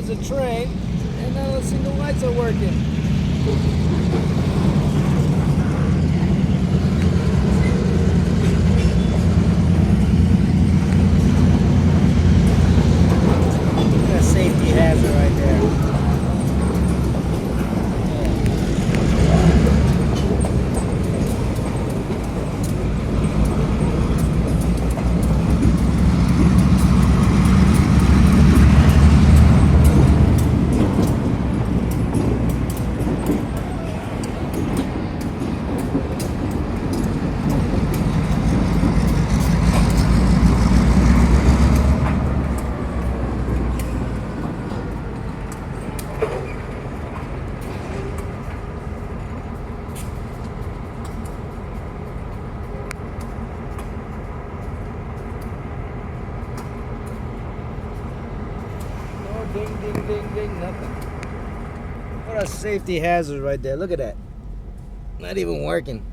there's a train, and none of the single lights are working. That's a safety hazard right there. Ding, ding, ding, ding, nothing. What a safety hazard right there. Look at that. Not even working.